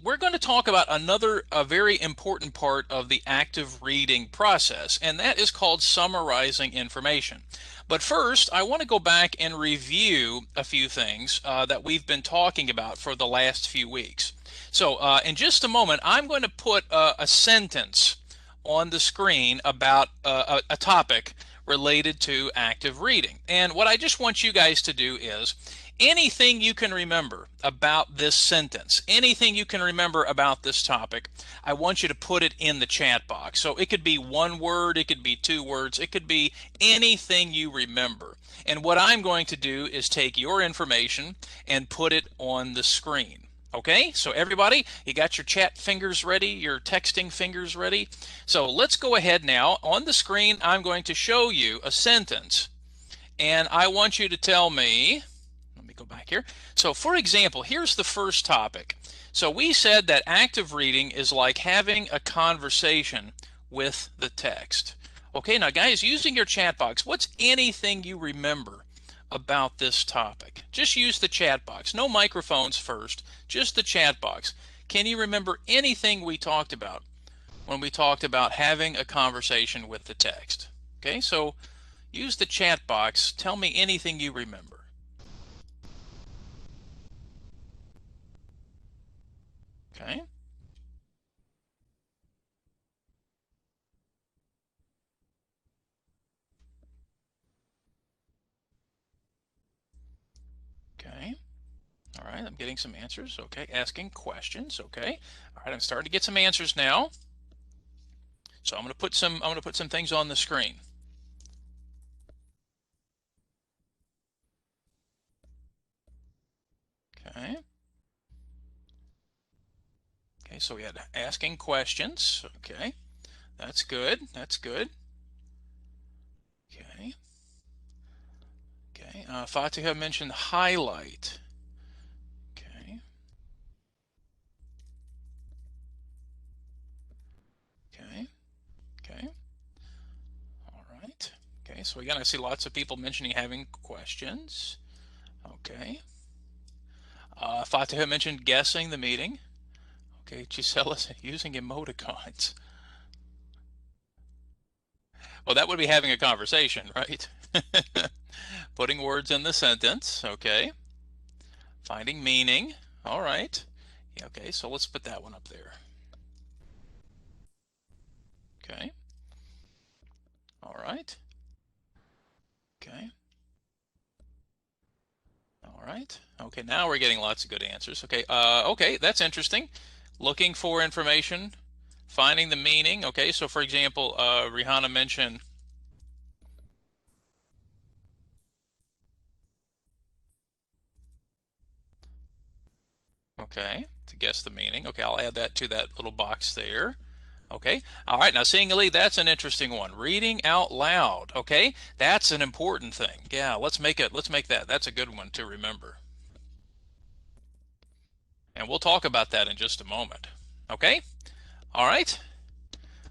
we're going to talk about a very important part of the active reading process, and that is called summarizing information. But first, I want to go back and review a few things that we've been talking about for the last few weeks. So in just a moment, I'm going to put a sentence on the screen about a topic related to active reading. And what I just want you guys to do is anything you can remember about this sentence, anything you can remember about this topic, I want you to put it in the chat box. So it could be one word, it could be two words, it could be anything you remember. And what I'm going to do is take your information and put it on the screen. Okay, so everybody, you got your chat fingers ready, your texting fingers ready? So let's go ahead now. On the screen, I'm going to show you a sentence, and I want you to tell me, let me go back here. So for example, here's the first topic. So we said that active reading is like having a conversation with the text. Okay, now guys, using your chat box, what's anything you remember about this topic? Just use the chat box. No microphones first, just the chat box. Can you remember anything we talked about when we talked about having a conversation with the text? Okay, so use the chat box. Tell me anything you remember. Okay. Okay. All right. I'm getting some answers. Okay. Asking questions. Okay. All right. I'm starting to get some answers now. So I'm going to put some things on the screen. Okay. Okay. So we had asking questions. Okay. That's good. That's good. Okay. Okay. Fatiha mentioned highlight. Okay. Okay. Okay. All right. Okay. So again, I see lots of people mentioning having questions. Okay. Fatiha mentioned guessing the meeting. Okay, Gisella's using emoticons. Well, that would be having a conversation, right? Putting words in the sentence. Okay. Finding meaning. All right. Yeah, okay, so let's put that one up there. Okay. All right. Okay. All right. Okay, now we're getting lots of good answers. Okay. Okay, that's interesting. Looking for information, finding the meaning. Okay, so for example, Rihanna mentioned. Okay, to guess the meaning. Okay, I'll add that to that little box there. Okay, all right, now seeing a lead, that's an interesting one. Reading out loud. Okay, that's an important thing. Yeah, let's make that. That's a good one to remember. And we'll talk about that in just a moment. Okay, all right.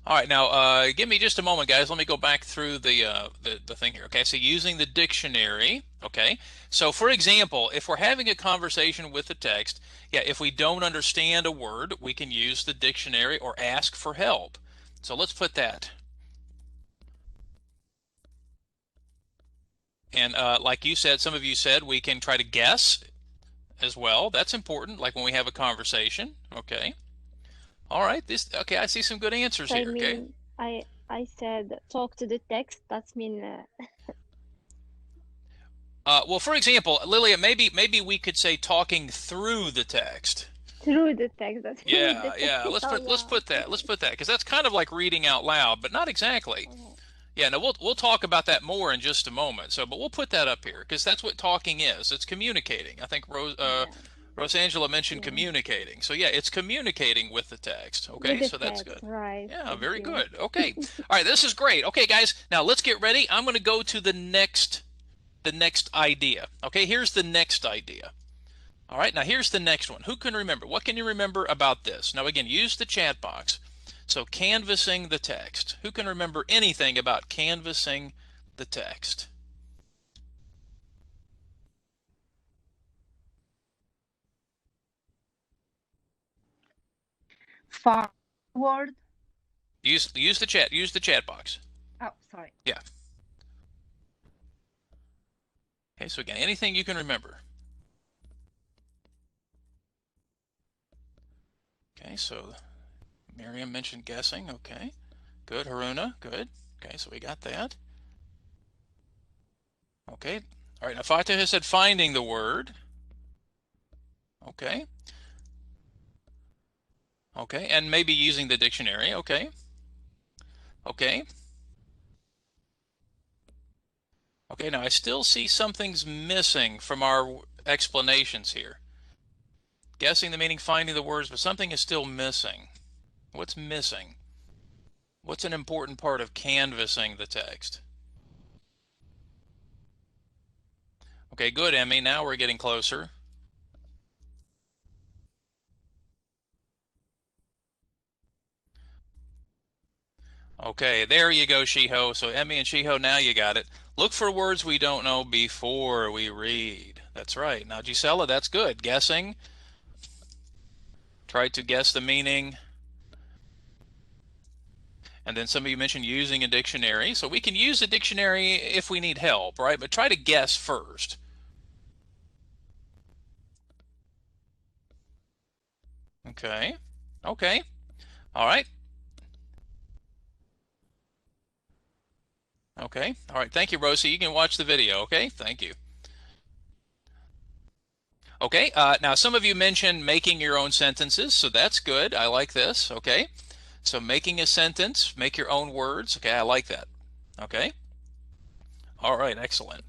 All right, now give me just a moment, guys. Let me go back through the thing here. Okay, so using the dictionary. Okay, so for example, if we're having a conversation with the text, yeah, if we don't understand a word, we can use the dictionary or ask for help. So let's put that. And like you said, some of you said we can try to guess as well. That's important, like when we have a conversation. Okay. All right. Okay, I see some good answers I here. Okay. mean, I said talk to the text. That's mean Well, for example, Lilia, maybe we could say talking through the text. through the text. That mean the Yeah, text yeah. is out Let's loud. put that. Let's Okay. put that because that's kind of like reading out loud, but not exactly. Okay. Yeah. No, we'll talk about that more in just a moment. So, but we'll put that up here because that's what talking is. It's communicating. I think Yeah. Rosangela mentioned Yeah. communicating. So yeah, it's communicating with the text. With Okay, the so that's text, good. right? Yeah, Thank very you. good. Okay. All right, this is great. Okay, guys, now let's get ready. I'm going to go to the next idea. Okay, here's the next idea. All right, now here's the next one. Who can remember? What can you remember about this? Now again, use the chat box. So canvassing the text. Who can remember anything about canvassing the text? Find word. Use the chat box. Oh, sorry. Yeah. Okay, so again, anything you can remember. Okay, so Miriam mentioned guessing. Okay, good. Haruna, good. Okay, so we got that. Okay, all right. Now Fatih has said finding the word. Okay. Okay, and maybe using the dictionary. Okay. Okay. Okay, now I still see something's missing from our explanations here. Guessing the meaning, finding the words, but something is still missing. What's missing? What's an important part of canvassing the text? Okay, good, Emmy. Now we're getting closer. Okay, there you go, Shiho. So Emmy and Shiho, now you got it. Look for words we don't know before we read. That's right. Now, Gisela, that's good. Guessing. Try to guess the meaning. And then some of you mentioned using a dictionary. So we can use a dictionary if we need help, right? But try to guess first. Okay. Okay. All right. Okay. All right. Thank you, Rosie. You can watch the video. Okay. Thank you. Okay. Now, some of you mentioned making your own sentences, so that's good. I like this. Okay. So making a sentence, make your own words. Okay. I like that. Okay. All right. Excellent.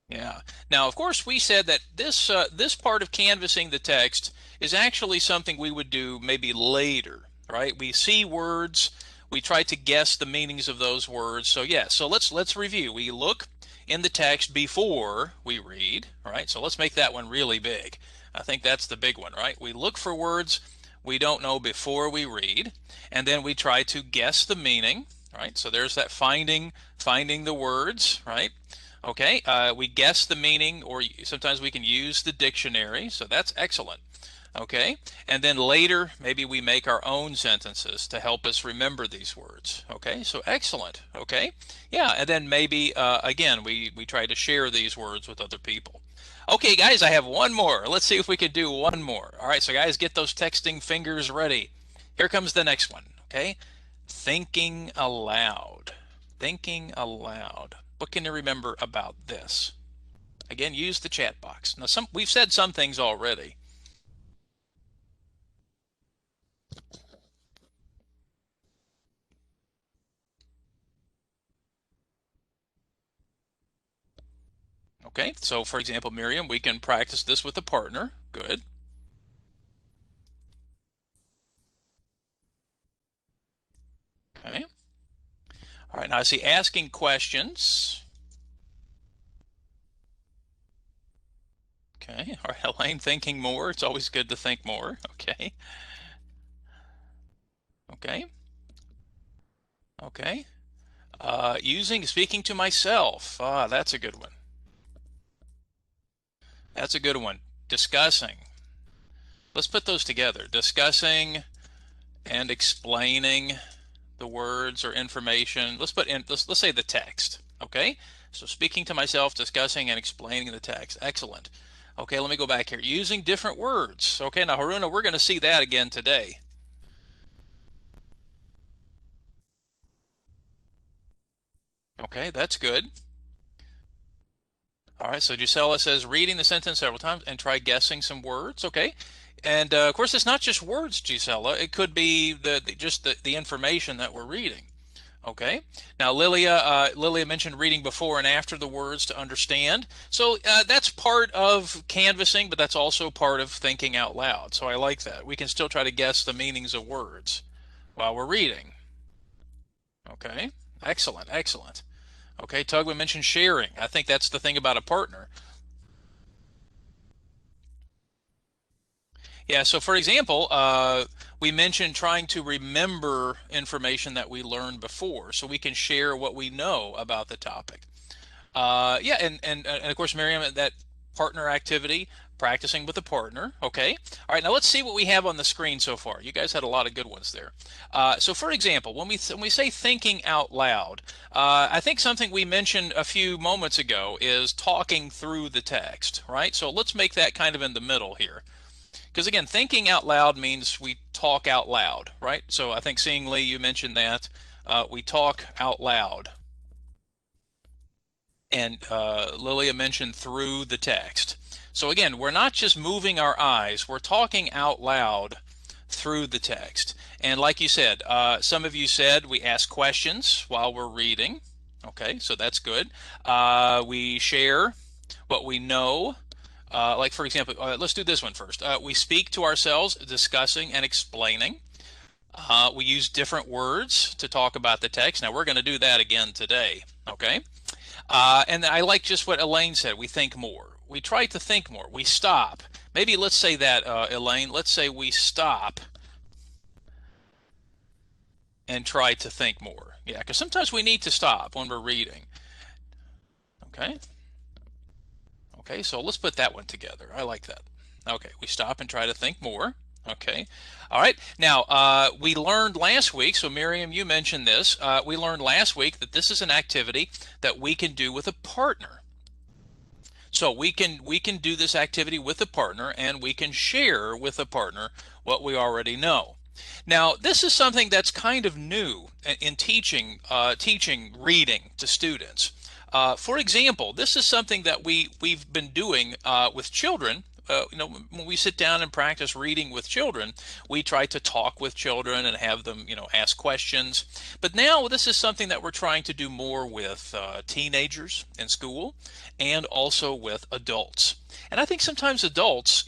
Yeah. Now, of course, we said that this part of canvassing the text is actually something we would do maybe later, right? We see words, we try to guess the meanings of those words. So yeah, so let's review. We look in the text before we read, right? So let's make that one really big. I think that's the big one, right? We look for words we don't know before we read, and then we try to guess the meaning, right? So there's that finding the words, right? Okay, we guess the meaning, or sometimes we can use the dictionary, so that's excellent. Okay, and then later maybe we make our own sentences to help us remember these words. Okay, so excellent. Okay, yeah, and then maybe again we try to share these words with other people. Okay, guys, I have one more. Let's see if we can do one more. All right, so guys, get those texting fingers ready. Here comes the next one. Okay, thinking aloud. Thinking aloud. What can you remember about this? Again, use the chat box. Now, we've said some things already. Okay, so for example, Miriam, we can practice this with a partner. Good. Okay. All right, now I see asking questions. Okay, all right, Elaine, thinking more. It's always good to think more. Okay. Okay. Okay. Speaking to myself. Ah, that's a good one. That's a good one. Discussing. Let's put those together. Discussing and explaining the words or information. Let's put in, let's say the text. Okay. So speaking to myself, discussing and explaining the text. Excellent. Okay, let me go back here. Using different words. Okay, now Haruna, we're going to see that again today. Okay, that's good. All right, so Gisela says reading the sentence several times and try guessing some words. Okay, and of course it's not just words, Gisela. It could be just the information that we're reading. Okay, now Lilia mentioned reading before and after the words to understand. So that's part of canvassing, but that's also part of thinking out loud. So I like that. We can still try to guess the meanings of words while we're reading. Okay, excellent, excellent. Okay, Tugman mentioned sharing. I think that's the thing about a partner. Yeah, so for example, we mentioned trying to remember information that we learned before so we can share what we know about the topic. Yeah, and of course, Miriam, that partner activity, practicing with a partner. Okay. All right. Now let's see what we have on the screen so far. You guys had a lot of good ones there. So for example, when we say thinking out loud, I think something we mentioned a few moments ago is talking through the text, right? So let's make that kind of in the middle here. Because again, thinking out loud means we talk out loud, right? So I think Seeing Lee, you mentioned that. We talk out loud. And Lilia mentioned through the text. So again, we're not just moving our eyes, we're talking out loud through the text. And like you said, some of you said we ask questions while we're reading. Okay, so that's good. We share what we know. Like for example, let's do this one first. We speak to ourselves, discussing and explaining. We use different words to talk about the text. Now we're going to do that again today. Okay. And I like just what Elaine said. We think more. We try to think more. We stop. Maybe let's say that, Elaine. Let's say we stop and try to think more. Yeah, because sometimes we need to stop when we're reading. Okay. Okay, so let's put that one together. I like that. Okay, we stop and try to think more. Okay. All right. Now, we learned last week, so Miriam, you mentioned this. We learned last week that this is an activity that we can do with a partner. So we can do this activity with a partner, and we can share with a partner what we already know. Now, this is something that's kind of new in teaching reading to students. For example, this is something that we've been doing with children. When we sit down and practice reading with children, we try to talk with children and have them, ask questions. But now this is something that we're trying to do more with teenagers in school and also with adults. And I think sometimes adults,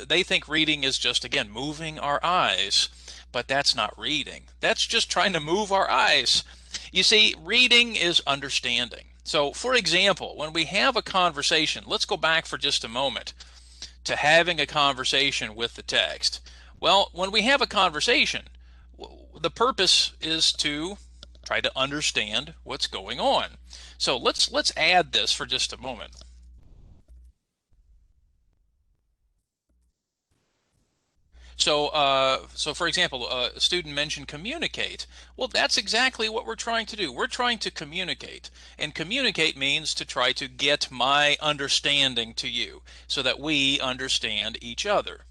they think reading is just, again, moving our eyes, but that's not reading. That's just trying to move our eyes. You see, reading is understanding. So, for example, when we have a conversation, let's go back for just a moment to having a conversation with the text. Well, when we have a conversation, the purpose is to try to understand what's going on. So let's add this for just a moment. So for example, a student mentioned communicate. Well, that's exactly what we're trying to do. We're trying to communicate. And communicate means to try to get my understanding to you so that we understand each other.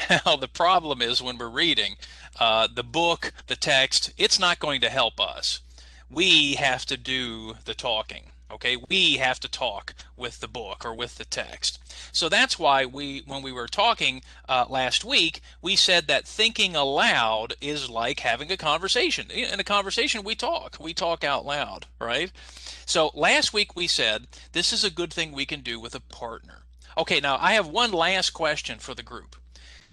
Now, the problem is when we're reading the book, the text, it's not going to help us. We have to do the talking. Okay, we have to talk with the book or with the text. So that's why when we were talking last week, we said that thinking aloud is like having a conversation. In a conversation, we talk out loud, right? So last week we said this is a good thing we can do with a partner. Okay, now I have one last question for the group.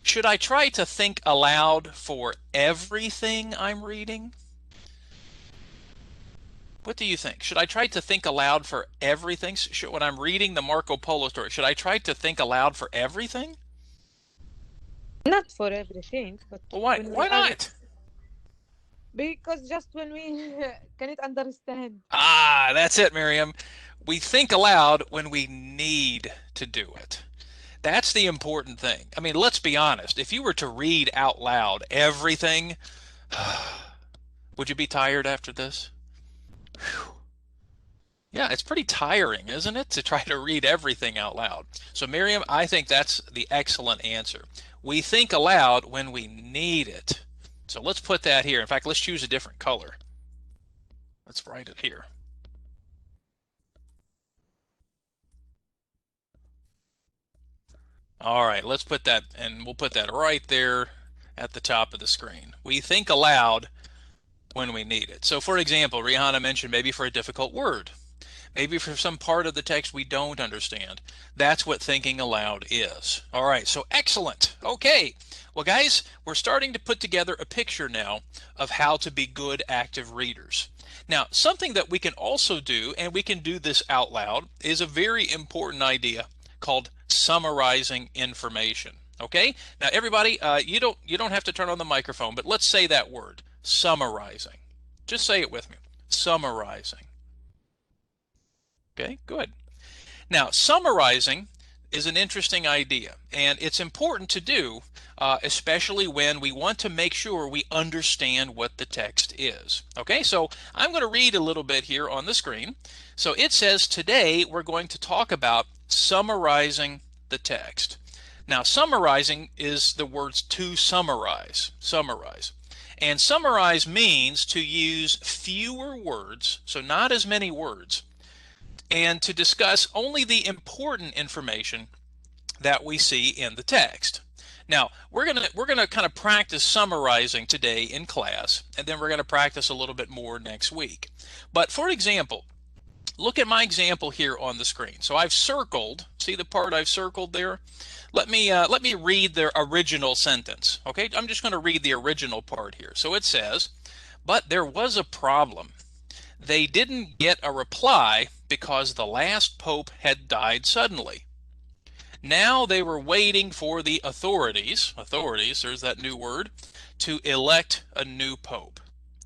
Should I try to think aloud for everything I'm reading? What do you think? Should I try to think aloud for everything? When I'm reading the Marco Polo story, should I try to think aloud for everything? Not for everything, but Well, why not? Because just when we cannot understand. Ah, that's it, Miriam. We think aloud when we need to do it. That's the important thing. I mean, let's be honest. If you were to read out loud everything, would you be tired after this? Whew. Yeah, it's pretty tiring, isn't it, to try to read everything out loud. So Miriam, I think that's the excellent answer. We think aloud when we need it. So let's put that here. In fact, let's choose a different color. Let's write it here. All right, let's put that, and we'll put that right there at the top of the screen. We think aloud when we need it. So for example, Rihanna mentioned maybe for a difficult word, maybe for some part of the text we don't understand. That's what thinking aloud is. All right, so excellent. Okay, well guys, we're starting to put together a picture now of how to be good active readers. Now, something that we can also do, and we can do this out loud, is a very important idea called summarizing information. Okay, now everybody, you don't have to turn on the microphone, but let's say that word, summarizing. Just say it with me, summarizing. Okay, good. Now, summarizing is an interesting idea, and it's important to do, especially when we want to make sure we understand what the text is. Okay, so I'm going to read a little bit here on the screen. So it says, today we're going to talk about summarizing the text. Now, summarizing is the words to summarize, summarize. And summarize means to use fewer words, so not as many words, and to discuss only the important information that we see in the text. Now, we're gonna kind of practice summarizing today in class, and then we're going to practice a little bit more next week. But for example, look at my example here on the screen. So I've circled, see the part I've circled there? Let me read the original sentence. Okay, I'm just going to read the original part here. So it says, but there was a problem. They didn't get a reply because the last pope had died suddenly. Now they were waiting for the authorities, there's that new word, to elect a new pope.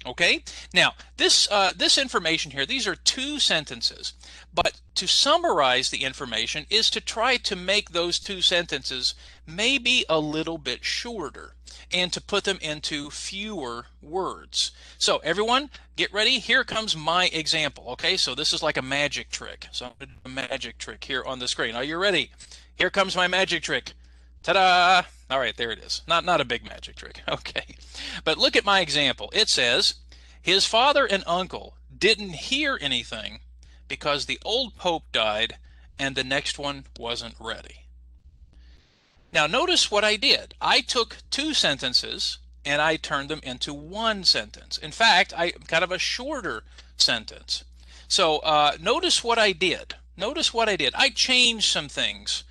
Okay, now this information here, these are two sentences, but to summarize the information is to try to make those two sentences maybe a little bit shorter and to put them into fewer words. So everyone, get ready. Here comes my example. Okay, so this is like a magic trick. So I'm going to do a magic trick here on the screen. Are you ready? Here comes my magic trick. Ta-da! All right, there it is. Not a big magic trick. Okay, but look at my example. It says, his father and uncle didn't hear anything because the old pope died and the next one wasn't ready. Now notice what I did. I took two sentences and I turned them into one sentence. In fact, kind of a shorter sentence. So notice what I did. Notice what I did. I changed some things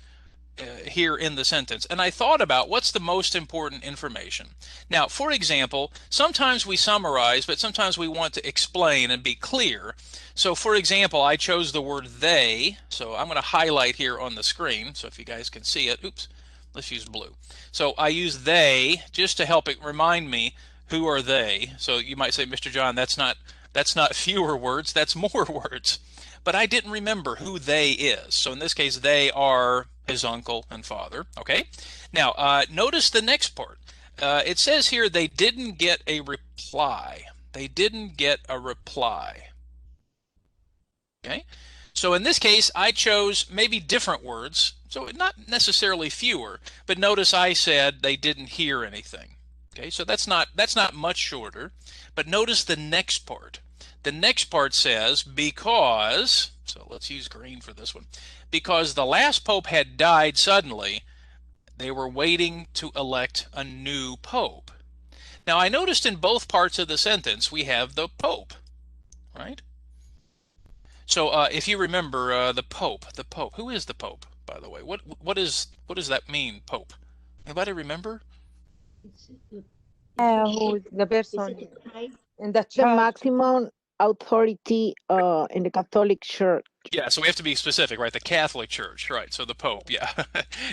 here in the sentence, and I thought about what's the most important information. Now, for example, sometimes we summarize, but sometimes we want to explain and be clear. So for example, I chose the word they, so I'm going to highlight here on the screen, so if you guys can see it. Oops, let's use blue. So I use they just to help it remind me who are they. So you might say, Mr. John, that's not fewer words, that's more words. But I didn't remember who they is. So in this case, they are his uncle and father. Okay. Now, notice the next part. It says here they didn't get a reply. They didn't get a reply. Okay. So in this case, I chose maybe different words. So not necessarily fewer, but notice I said they didn't hear anything. Okay. So that's not much shorter. But notice the next part. The next part says, because, so let's use green for this one, because the last pope had died suddenly, they were waiting to elect a new pope. Now I noticed in both parts of the sentence we have the pope, right? So if you remember the pope, who is the pope, by the way? What does that mean, pope? Anybody remember? Who is the person in the The church? maximum authority in the Catholic Church. Yeah, so we have to be specific, right? The Catholic Church, right? So the Pope, yeah.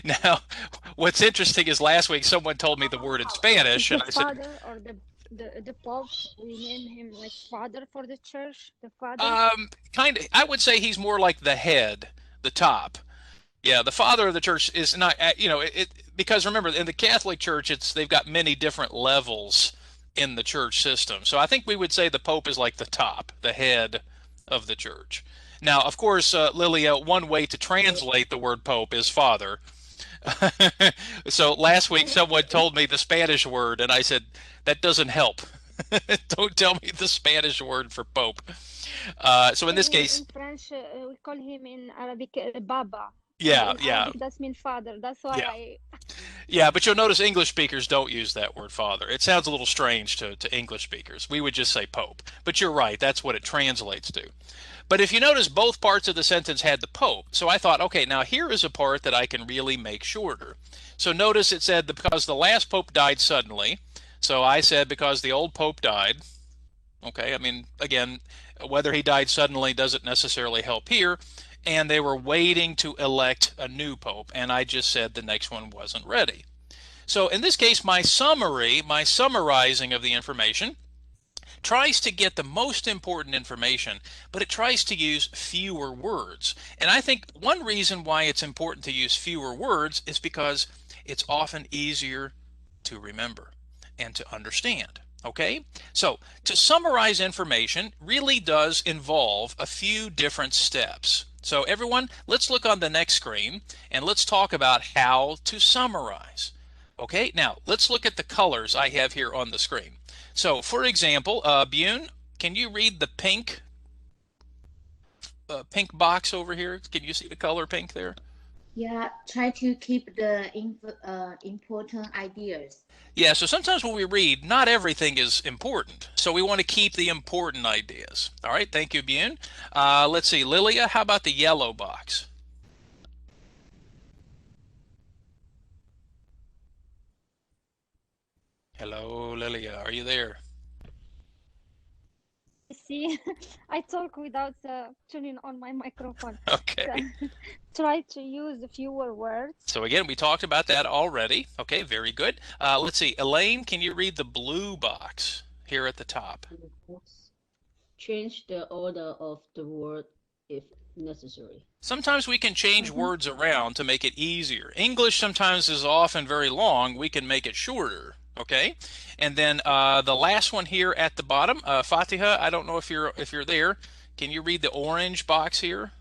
Now, what's interesting is last week someone told me the word in Spanish, and The I said, father or the pope, we name him like father for the church, the father. kind of. I would say he's more like the head, the top. Yeah, the father of the church is not, because remember, in the Catholic Church, they've got many different levels in the church system. So I think we would say the Pope is like the top, the head of the church. Now, of course, Lilia, one way to translate the word Pope is father. So last week someone told me the Spanish word, and I said, that doesn't help. Don't tell me the Spanish word for Pope. So in this case, in French, we call him in Arabic Baba. yeah, In yeah. Arabic, that means father. That's why Yeah. Yeah, but you'll notice English speakers don't use that word father. It sounds a little strange to English speakers. We would just say Pope. But you're right, that's what it translates to. But if you notice, both parts of the sentence had the Pope. So I thought, okay, now here is a part that I can really make shorter. So notice it said because the last Pope died suddenly. So I said because the old Pope died. Okay, I mean, again, whether he died suddenly doesn't necessarily help here. And they were waiting to elect a new pope, and I just said the next one wasn't ready. So in this case, my summarizing of the information tries to get the most important information, but it tries to use fewer words. And I think one reason why it's important to use fewer words is because it's often easier to remember and to understand. Okay, so to summarize information really does involve a few different steps. So everyone, let's look on the next screen and let's talk about how to summarize. Okay, now let's look at the colors I have here on the screen. So for example, Bune, can you read the pink box over here? Can you see the color pink there? Yeah, try to keep the important ideas. Yeah, so sometimes when we read, not everything is important. So we want to keep the important ideas. All right, thank you, Bune. Let's see, Lilia, how about the yellow box? Hello, Lilia, are you there? See, I talk without turning on my microphone. Okay. Try to use fewer words. So again, we talked about that already. Okay, very good. Let's see, Elaine, can you read the blue box here at the top? Change the order of the word if necessary. Sometimes we can change words around to make it easier. English sometimes is often very long. We can make it shorter. Okay, and then the last one here at the bottom, Fatiha, I don't know if you're there. Can you read the orange box here?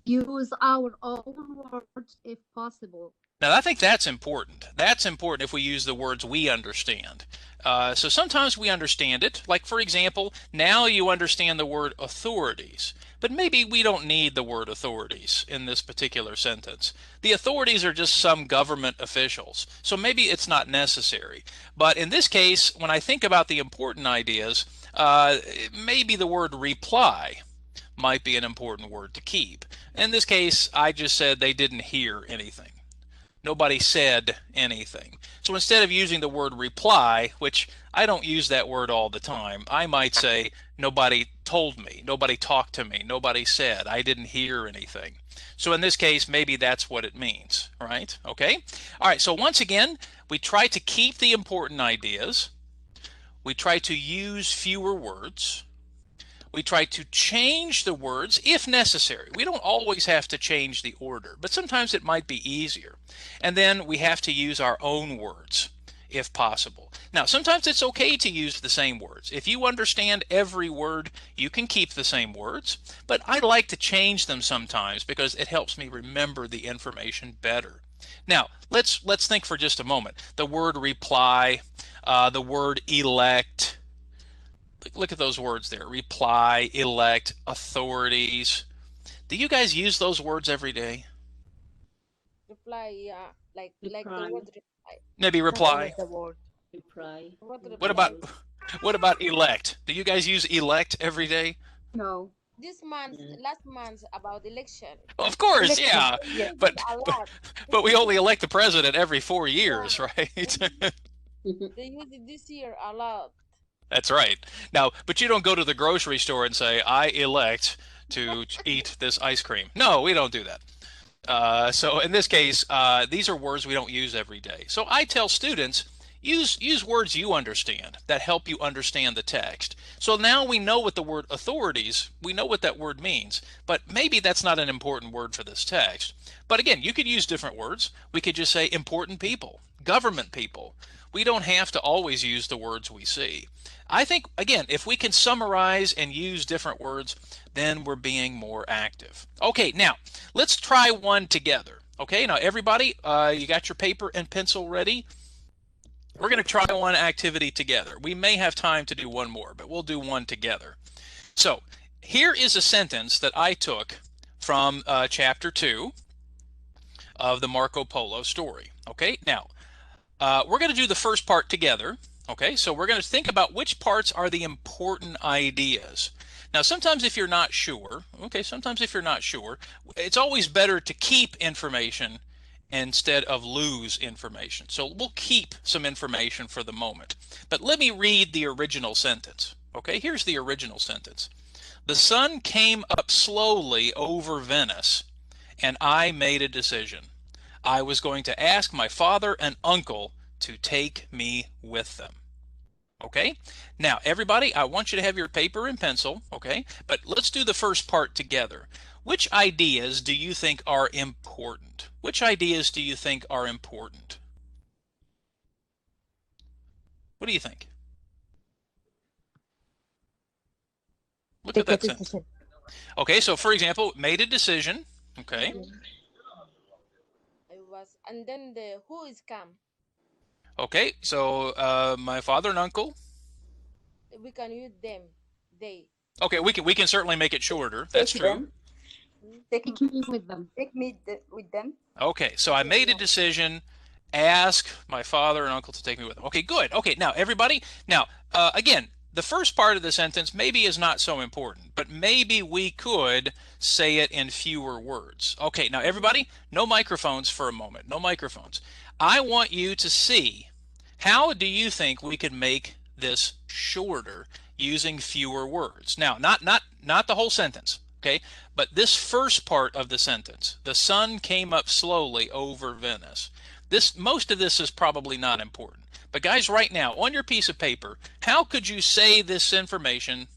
Use our own words if possible. Now, I think that's important. That's important if we use the words we understand. So sometimes we understand it. Like, for example, now you understand the word authorities. But maybe we don't need the word authorities in this particular sentence. The authorities are just some government officials. So maybe it's not necessary. But in this case, when I think about the important ideas, maybe the word reply might be an important word to keep. In this case, I just said they didn't hear anything. Nobody said anything. So instead of using the word reply, which I don't use that word all the time, I might say nobody told me, nobody talked to me, nobody said, I didn't hear anything. So in this case, maybe that's what it means, right? Okay. All right. So once again, we try to keep the important ideas. We try to use fewer words. We try to change the words if necessary. We don't always have to change the order, but sometimes it might be easier. And then we have to use our own words if possible. Now, sometimes it's okay to use the same words. If you understand every word, you can keep the same words, but I like to change them sometimes because it helps me remember the information better. Now, let's think for just a moment. The word reply, the word elect. Look at those words there. Reply, elect, authorities. Do you guys use those words every day? Reply, yeah. Like the word reply. Maybe reply. The word reply. What about elect? Do you guys use elect every day? No. This month, last month, about election. Of course, yeah. But we only elect the president every 4 years, right? They use it this year a lot. That's right. Now, but you don't go to the grocery store and say, I elect to eat this ice cream. No, we don't do that. So in this case, these are words we don't use every day. So I tell students, use words you understand that help you understand the text. So now we know what the word authorities, we know what that word means, but maybe that's not an important word for this text. But again, you could use different words. We could just say important people, government people. We don't have to always use the words we see. I think, again, if we can summarize and use different words, then we're being more active. Okay, now let's try one together. Okay, now everybody, you got your paper and pencil ready? We're going to try one activity together. We may have time to do one more, but we'll do one together. So here is a sentence that I took from chapter 2 of the Marco Polo story. Okay, now we're going to do the first part together. Okay, so we're going to think about which parts are the important ideas. Now, sometimes if you're not sure, it's always better to keep information instead of lose information. So we'll keep some information for the moment. But let me read the original sentence. Okay, here's the original sentence. The sun came up slowly over Venice, and I made a decision. I was going to ask my father and uncle to take me with them. Okay, now everybody, I want you to have your paper and pencil, okay? But let's do the first part together. Which ideas do you think are important? Which ideas do you think are important? What do you think? Look at that sentence. Okay, so for example, made a decision, okay? I was, and then the who is come. Okay, so my father and uncle. We can use them. They. Okay, we can certainly make it shorter. That's true. Take me with them. Take me with them. Okay, so I made a decision. Ask my father and uncle to take me with them. Okay, good. Okay, now everybody. Now, again, the first part of the sentence maybe is not so important, but maybe we could say it in fewer words. Okay, now everybody, no microphones for a moment. No microphones. I want you to see, how do you think we could make this shorter using fewer words? Now, not the whole sentence, okay? But this first part of the sentence, the sun came up slowly over Venice. Most of this is probably not important. But guys, right now, on your piece of paper, how could you say this information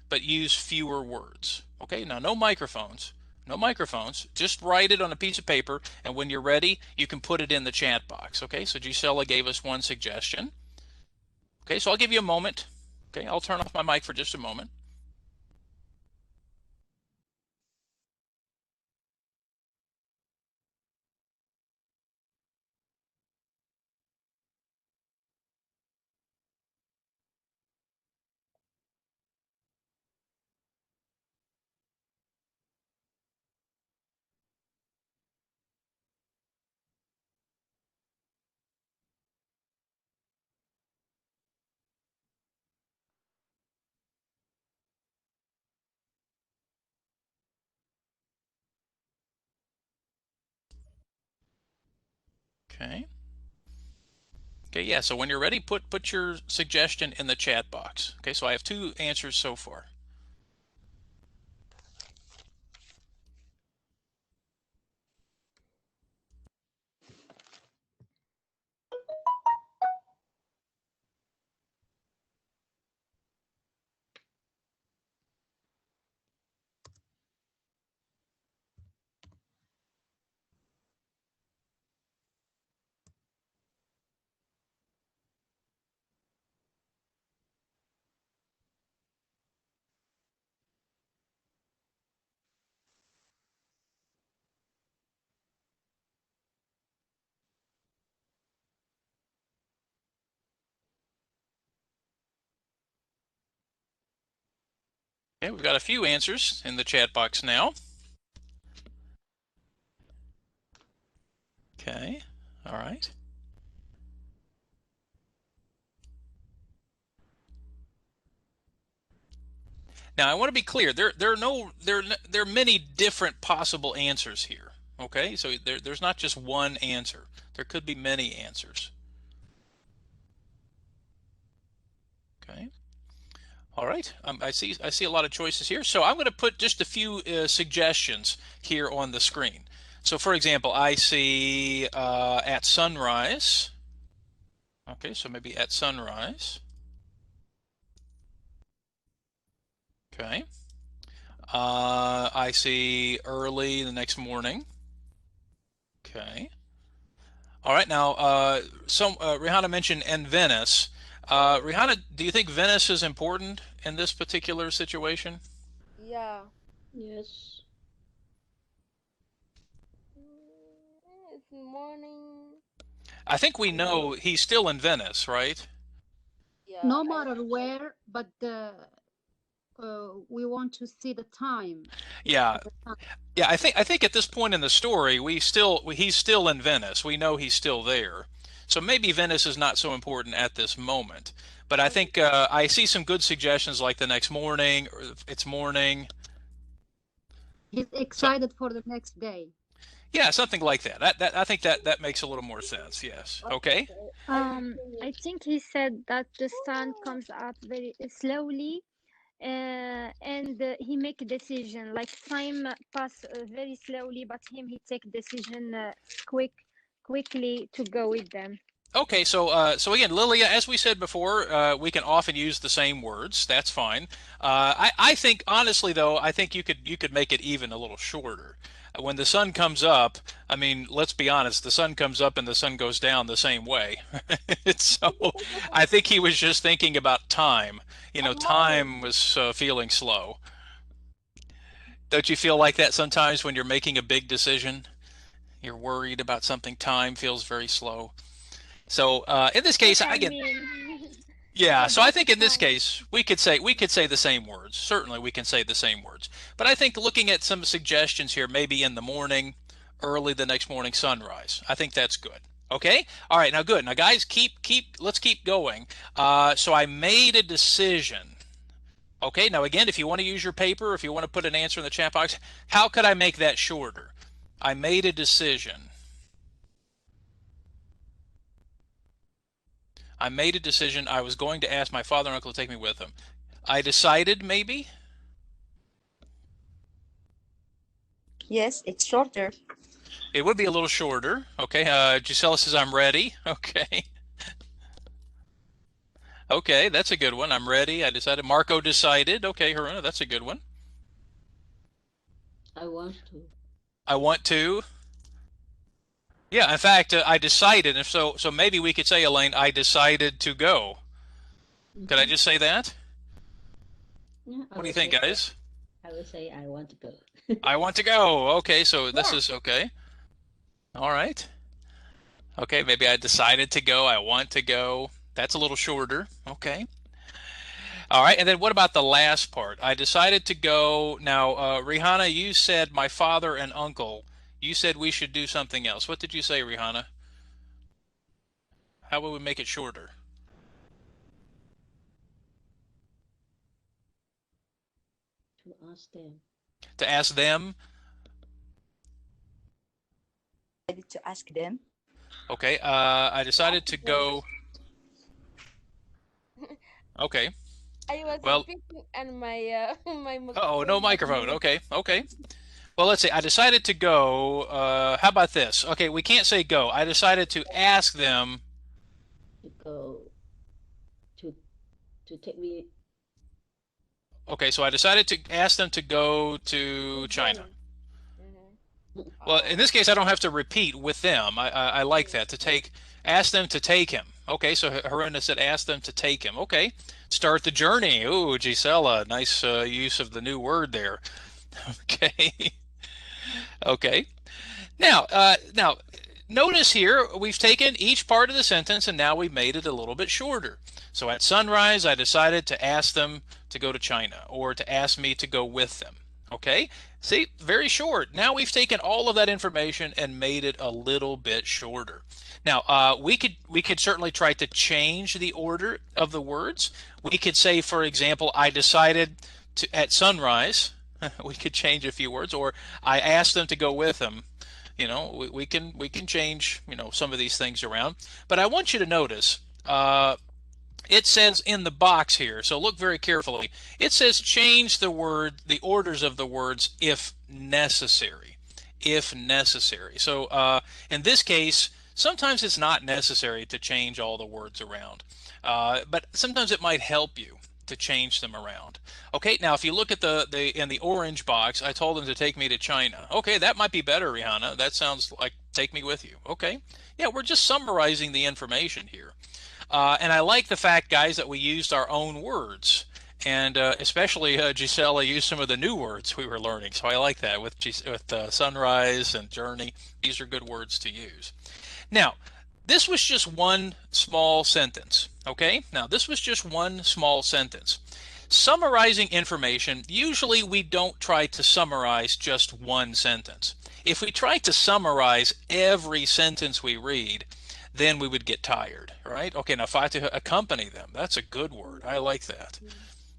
but use fewer words? Okay, now no microphones. No microphones. Just write it on a piece of paper, and when you're ready, you can put it in the chat box. Okay, so Gisela gave us one suggestion. Okay, so I'll give you a moment. Okay, I'll turn off my mic for just a moment. Okay. Okay, yeah, so when you're ready, put your suggestion in the chat box. Okay, so I have 2 answers so far. Okay, we've got a few answers in the chat box now. Okay, all right. Now I want to be clear. There are many different possible answers here. Okay, so there's not just one answer. There could be many answers. Okay. All right. I see a lot of choices here. So I'm going to put just a few suggestions here on the screen. So for example, I see at sunrise. Okay, so maybe at sunrise. Okay. I see early the next morning. Okay. All right. Now, Rihanna mentioned in Venice. Rihanna, do you think Venice is important in this particular situation? Yeah. Yes. It's morning. I think we know he's still in Venice, right? Yeah. No matter where, but we want to see the time. Yeah. Yeah, I think at this point in the story, he's still in Venice. We know he's still there. So maybe Venice is not so important at this moment. But I think I see some good suggestions like the next morning, or it's morning. He's excited for the next day. Yeah, something like that. I think that makes a little more sense. Yes. Okay. I think he said that the sun comes up very slowly, and he make a decision. Like time pass very slowly, but he take decision quickly to go with them. Okay, so again, Lilia, as we said before, we can often use the same words. That's fine. I think honestly though, I think you could make it even a little shorter. When the sun comes up, I mean, let's be honest, the sun comes up and the sun goes down the same way. So I think he was just thinking about time. You know, time was feeling slow. Don't you feel like that sometimes when you're making a big decision? You're worried about something, time feels very slow. So in this case, I again, mean, yeah. for So I that think in this time. case, we could say the same words. Certainly, we can say the same words. But I think looking at some suggestions here, maybe in the morning, early the next morning, sunrise. I think that's good. Okay. All right. Now, good. Now, guys, let's keep going. So I made a decision. Okay. Now, again, if you want to use your paper, if you want to put an answer in the chat box, how could I make that shorter? I made a decision. I made a decision. I was going to ask my father and uncle to take me with them. I decided, maybe? Yes, it's shorter. It would be a little shorter. Okay, Gisela says, I'm ready. Okay. Okay, that's a good one. I'm ready. I decided. Marco decided. Okay, Haruna, that's a good one. I want to. I want to. Yeah, in fact, I decided. And so maybe we could say, Elaine, I decided to go. Could I just say that? Yeah, What do you think, guys? I would say I want to go. I want to go. Okay, so this is okay. All right. Okay, maybe I decided to go. I want to go. That's a little shorter. Okay. All right, and then what about the last part? I decided to go. Now, Rihanna, you said my father and uncle. You said we should do something else. What did you say, Rihanna? How would we make it shorter? To ask them. To ask them? To ask them. Okay, I decided to go. Okay. I was Well, speaking and my my oh, no microphone. Okay, okay. Well, let's see. I decided to go. How about this? Okay, we can't say go. I decided to ask them To go. To take me. Okay, so I decided to ask them to go to China. Well, in this case, I don't have to repeat with them. I like that, ask them to take him. Okay, so Haruna said ask them to take him. Okay, start the journey. Ooh, Gisela, nice use of the new word there. Okay, okay. Now, notice here we've taken each part of the sentence and now we've made it a little bit shorter. So at sunrise, I decided to ask them to go to China or to ask me to go with them. Okay, see, very short. Now we've taken all of that information and made it a little bit shorter. Now, we could certainly try to change the order of the words. We could say, for example, I decided to at sunrise. We could change a few words, or I asked them to go with them. You know, we can change, you know, some of these things around. But I want you to notice it says in the box here, so look very carefully. It says change the orders of the words if necessary. If necessary. So in this case, sometimes it's not necessary to change all the words around, but sometimes it might help you to change them around. Okay, now if you look at in the orange box, I told them to take me to China. Okay, that might be better, Rihanna. That sounds like take me with you. Okay, yeah, we're just summarizing the information here. And I like the fact, guys, that we used our own words. And especially Gisela used some of the new words we were learning. So I like that with sunrise and journey. These are good words to use. Now, this was just one small sentence. Okay, now this was just one small sentence. Summarizing information, usually we don't try to summarize just one sentence. If we try to summarize every sentence we read, then we would get tired, right? Okay, now if I had to accompany them, that's a good word. I like that.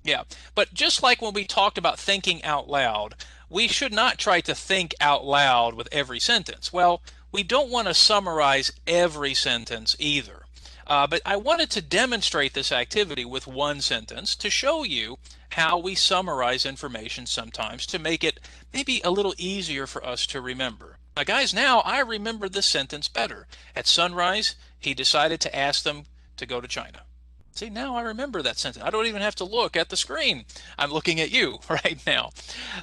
Yeah, but just like when we talked about thinking out loud, we should not try to think out loud with every sentence. Well, we don't want to summarize every sentence either. But I wanted to demonstrate this activity with one sentence to show you how we summarize information sometimes to make it maybe a little easier for us to remember. Now guys, now I remember this sentence better. At sunrise, he decided to ask them to go to China. See, now I remember that sentence. I don't even have to look at the screen. I'm looking at you right now.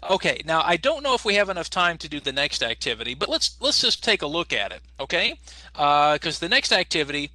Okay, now I don't know if we have enough time to do the next activity, but let's just take a look at it, okay? Because the next activity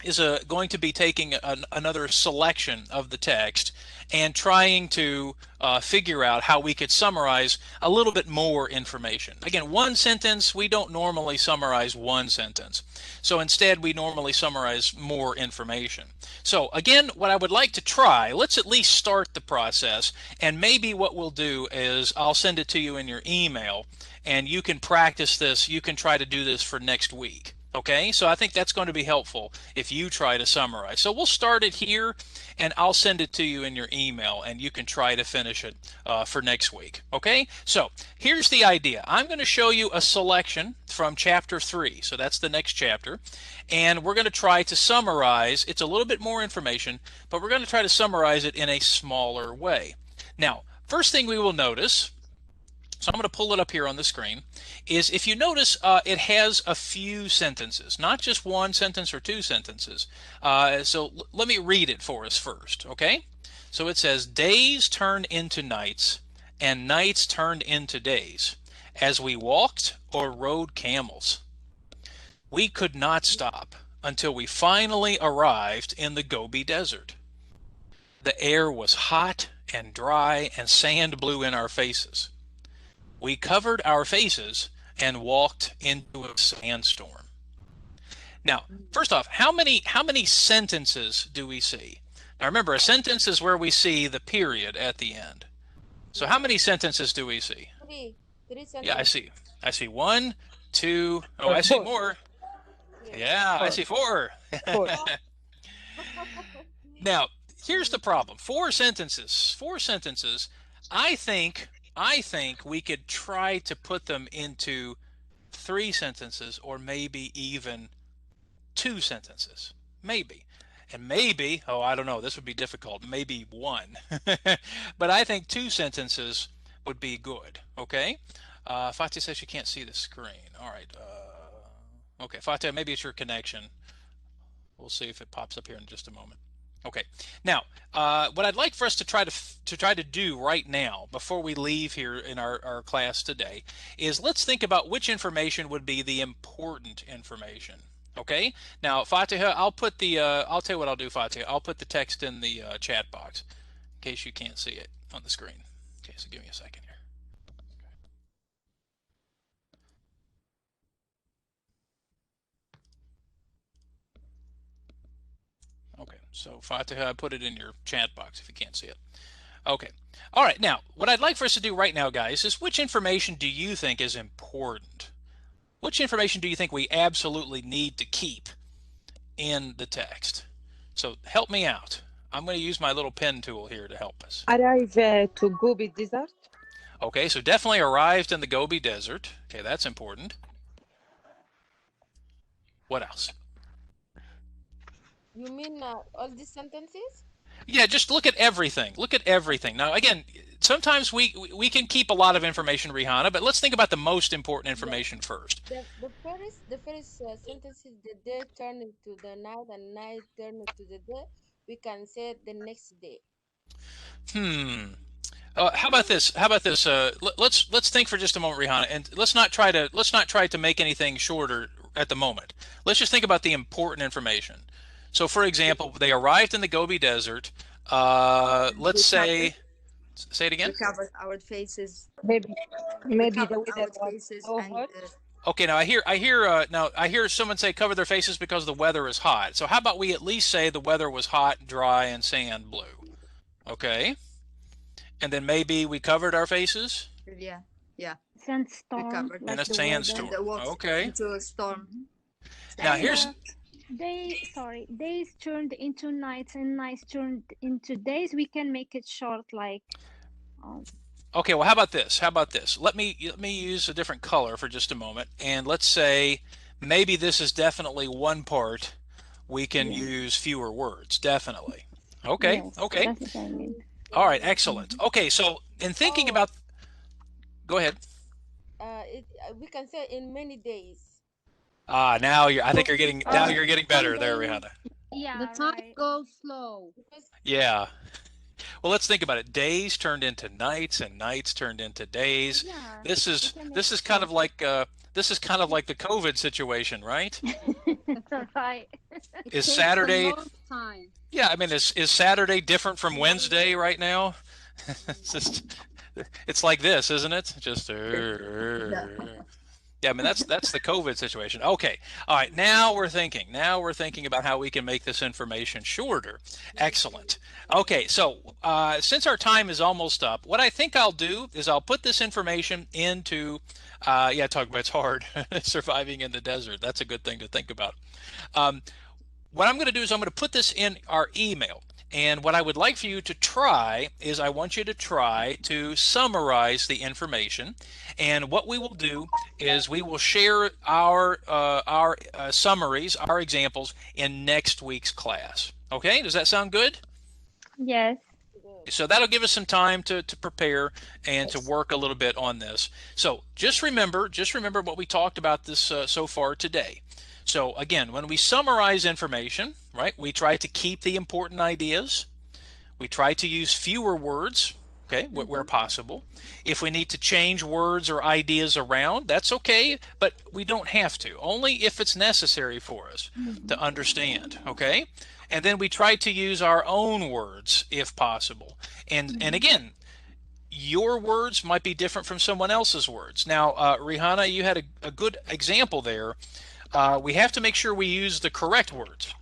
is going to be taking another selection of the text and trying to figure out how we could summarize a little bit more information. Again, one sentence, we don't normally summarize one sentence. So instead, we normally summarize more information. So again, what I would like to try, let's at least start the process, and maybe what we'll do is I'll send it to you in your email, and you can practice this. You can try to do this for next week. Okay, so I think that's going to be helpful if you try to summarize. So we'll start it here, and I'll send it to you in your email, and you can try to finish it for next week. Okay, so here's the idea. I'm going to show you a selection from chapter 3. So that's the next chapter, and we're going to try to summarize. It's a little bit more information, but we're going to try to summarize it in a smaller way. Now, first thing we will notice, so I'm going to pull it up here on the screen, is if you notice it has a few sentences, not just one sentence or two sentences. So let me read it for us first, okay? So it says, days turned into nights and nights turned into days as we walked or rode camels. We could not stop until we finally arrived in the Gobi Desert. The air was hot and dry and sand blew in our faces. We covered our faces and walked into a sandstorm. Now, first off, how many sentences do we see? Now remember, a sentence is where we see the period at the end. So how many sentences do we see? Three sentences. Yeah, I see 1, 2, oh, I see more. Yeah, I see 4. Now, here's the problem. 4 sentences. I think we could try to put them into 3 sentences, or maybe even 2 sentences. Maybe. And maybe, oh, I don't know, this would be difficult, maybe 1. But I think 2 sentences would be good, okay? Fatih says she can't see the screen. All right. Okay, Fatih, maybe it's your connection. We'll see if it pops up here in just a moment. Okay, now what I'd like for us to try to do right now before we leave here in our class today is let's think about which information would be the important information. Okay, now Fatiha, I'll tell you what I'll do, Fatiha. I'll put the text in the chat box in case you can't see it on the screen. Okay, so give me a second here. Okay, so Fatiha, I put it in your chat box if you can't see it. Okay, all right, now what I'd like for us to do right now, guys, is which information do you think is important? Which information do you think we absolutely need to keep in the text? So help me out. I'm going to use my little pen tool here to help us. Arrive to Gobi Desert. Okay, so definitely arrived in the Gobi Desert. Okay, that's important. What else? You mean all these sentences? Yeah, just look at everything. Look at everything. Now, again, sometimes we can keep a lot of information, Rihanna, but let's think about the most important information first. The first sentence is the day turned into the night and night turned into the day. We can say the next day. How about this? Let's think for just a moment, Rihanna, and let's not try to make anything shorter at the moment. Let's just think about the important information. So, for example, they arrived in the Gobi Desert. Let's say it again. We covered our faces. Maybe the weather was so hot. Okay, now I hear someone say cover their faces because the weather is hot. So how about we at least say the weather was hot, dry, and sand blew? Okay, and then maybe we covered our faces. Yeah. Sandstorm. We covered in a sandstorm. Okay. Into a storm. Now here's. Days turned into nights and nights turned into days. We can make it short, like. Okay, well, how about this? Let me use a different color for just a moment, and let's say maybe this is definitely one part we can use fewer words. Definitely. Okay. Yes, okay. that's what I mean. All right. Excellent. Okay. So in thinking about, go ahead. We can say in many days. I think you're getting, now you're getting better there, Sometimes, Rihanna. yeah, The time right. goes slow. Yeah. Well, let's think about it. Days turned into nights and nights turned into days. Yeah, This it is can make this is kind of sense. like the COVID situation, right? Right. It Is takes a Saturday, long time. yeah, I mean, is Saturday different from Wednesday right now? It's just, it's like this, isn't it? Just yeah, I mean, that's the COVID situation. Okay. All right. Now we're thinking. Now we're thinking about how we can make this information shorter. Excellent. Okay. So since our time is almost up, what I think I'll do is I'll put this information into, yeah, talk about it's hard surviving in the desert. That's a good thing to think about. What I'm going to do is I'm going to put this in our email. And what I would like for you to try is I want you to try to summarize the information. And what we will do is we will share our summaries, our examples in next week's class. Okay, does that sound good? Yes. So that'll give us some time to prepare and to work a little bit on this. So just remember what we talked about this so far today. So again, when we summarize information, right, we try to keep the important ideas. We try to use fewer words, okay, where possible. If we need to change words or ideas around, that's okay, but we don't have to, only if it's necessary for us to understand, okay? And then we try to use our own words if possible. And again, your words might be different from someone else's words. Now, Rihanna, you had a good example there. We have to make sure we use the correct words.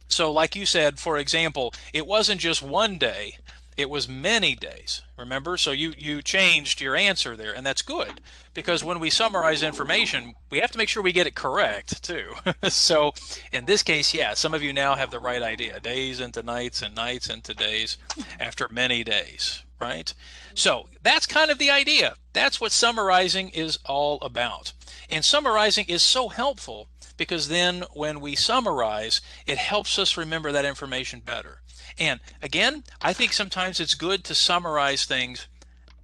So like you said, for example, it wasn't just one day, it was many days, remember? So you changed your answer there, and that's good, because when we summarize information, we have to make sure we get it correct too. So in this case, yeah, some of you now have the right idea. Days into nights and nights into days after many days, right? So that's kind of the idea. That's what summarizing is all about. And summarizing is so helpful because then when we summarize, it helps us remember that information better. And again, I think sometimes it's good to summarize things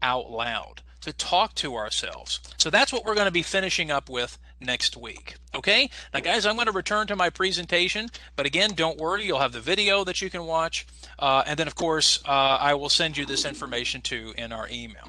out loud, to talk to ourselves. So that's what we're going to be finishing up with next week. Okay? Now guys, I'm going to return to my presentation, but again, don't worry, you'll have the video that you can watch. And then of course, I will send you this information too in our email.